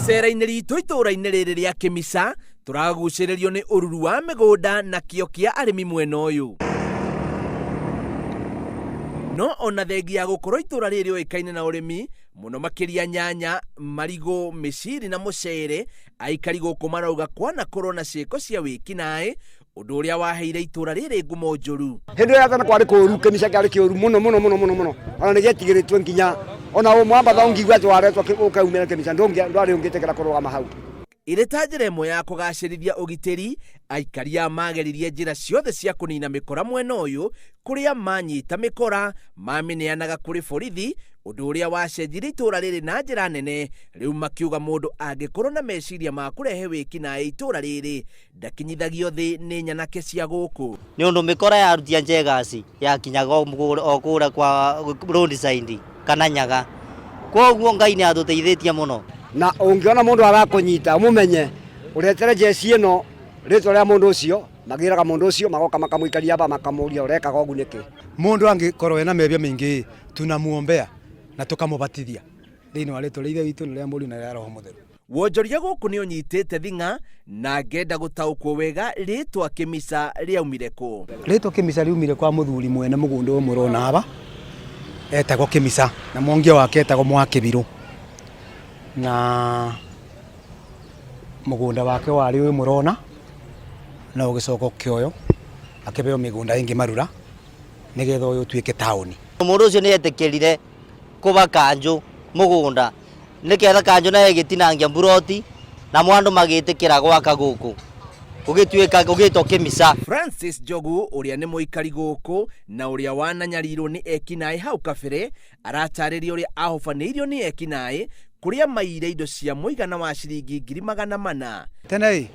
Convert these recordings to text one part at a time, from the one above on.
Icera-inĩ ritũ itũũra-inĩ rĩrĩ rĩa Kimica tũragucĩrĩrio nĩ ũruru wa mĩgũnda na kĩo kĩa arĩmi mwena ũyũ. No ona thengia gũkorwo itũũra rĩrĩ rĩũĩkaine na ũrĩmi mũno makĩria nyanya, marigũ, mĩciri na mũcere, aikari gũkũ marauga kwanakorwo na ciiko cia wikinai, ũndũ ũrĩa waheire itũũra rĩrĩ ngumo njũru. Hĩndĩ ĩrĩa tana kwarĩ kũũru Kimica kĩarĩ kĩũru mũno ona nĩgĩetigĩrĩtwo nginya ona mwambatha ũngĩigua twaretwo ũkaumĩra Kimica ndwarĩ ũngĩtĩkĩra kũrũgama hau. Irĩ ta njĩra ĩmwe ya kũgacĩrithia ũgitĩri, aikari mageririe njĩra ciothe cia kũnina mĩkora mwena ũyũ, kũrĩa manyita mĩkora mamĩneanaga kũrĩ borithi, ũndũ ũrĩa wacenjirie itũũra rĩrĩ na njĩra nene. Rĩu makiuga mũndũ angĩkorwo na meciria ma kũrehe wĩkinaĩ itũũra rĩrĩ ndakinyithagio thĩ nĩ nyanake cia gũkũ. Nĩ ũndũ mĩkora yarutia njegasi yakinyaga o kũũra kwa roadside kana nyaga, koguo Ngai nĩ atũteithĩtie mũno. Na ũngĩona mũndũ arakũnyita ũmũmenye ũretere jeci ĩno rĩtwa rĩa mũndũ ũcio, magĩraga mũndũ ũcio magoka makamũikaria hapa makamũria ũrekaga ũguo nĩkĩ. Mũndũ angĩkorwo ena mebia mĩingĩ tunamuombea na tukamũbatithia thĩinĩ wa rĩtwa rĩa Ithe witũ na rĩa Mũriũ na rĩa Roho Mũtheru. Wonjoria gũkũ nĩ ũnyitĩte thing'a na ngenda gũtaũkwo wega rĩtwa Kimica rĩaumire kũ. Rĩtwa Kimica riumire kwa mũthuri mwene mũgũnda ũmwe ũrona hapa etagwo Kimica na mwongia wake etagwo Mwakĩbirũ, na mũgũnda wake warĩ ũyũ mũrona na ũgĩcoka ũkĩoyo akĩbeo mĩgũnda ĩngĩ Marura nĩgetha ũyũ ũtuĩke taũni. Mũndũ ũcio nĩ etĩkĩrire kũba kanjũ mũgũnda nĩgetha kanjũ nayo ĩgĩtinangia mburoti na andũ magĩtĩkĩra gwaka gũkũ ũgĩtwo Kimica. Francis Njogu ũrĩa nĩ mũikari gũkũ na ũrĩa wananyarirwo nĩ ekinaĩ hau kabere aratarĩria ũrĩa ahobanĩirio nĩ ekinaĩ kũrĩa maire indo cia mũigana wa ciringi 400,000. Tene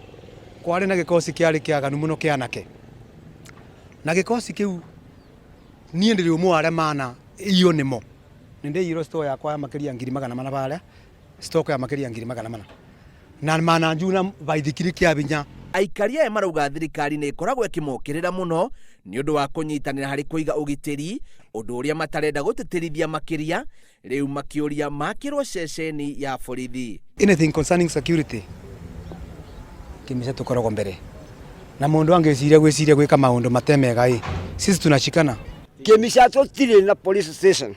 kwarĩ na gĩkosi kĩarĩ kĩaganu mũno kĩa anake, na gĩkosi kĩu niĩ ndĩrĩ ũmwe arĩa mana iyo nĩmo nĩndĩirwo store yakwa ya makĩria 400,000 barĩa stock ya makĩria 400,000 na mana njuna baithikiri kĩa binya. Aikari aya marauga thirikari nĩ ĩkoragwo ĩkĩmokĩrĩra mũno nĩ ũndũ wa kũnyitanĩra harĩ kũiga ũgitĩri, ũndũ ũrĩa matarenda gũtĩtĩrithia makĩria, rĩu makĩũria makĩrwo ceceni ya borithi. Anything concerning security Kimica tũkoragwo mbere na mũndũ angĩciria gwĩka maũndũ matemega sisi tunashikana. Kimica tũtirĩ na police station.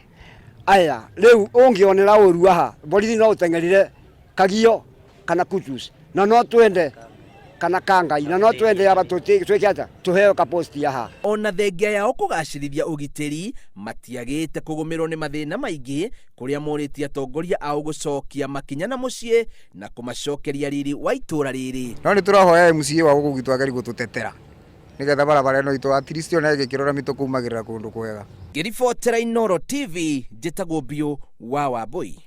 Aya rĩu ũngĩonera ũru haha borithi no ũteng'erire Kagio kana Kutus na no twende kana Kangai na no twende aba twĩke ata tuheo ka post haha. Ona thengia yao kũgacĩrithia ũgitĩri matiagĩte kũgũmĩrwo nĩ mathĩna maingĩ, kũrĩa morĩtie atongoria ao gũcokia makinya na mũciĩ na kũmacokeria riri wa itũũra rĩrĩ. No nĩ tũrahoya MCA wa gũkũ gwitũ ageri gũtũtetera nĩgetha barabara ĩno itũ at least ona ĩgĩkĩrora mitũ kumagĩrĩra kũndũ kwega. Ngĩribotera Inooro TV njĩtagwo Bio wa Wambui.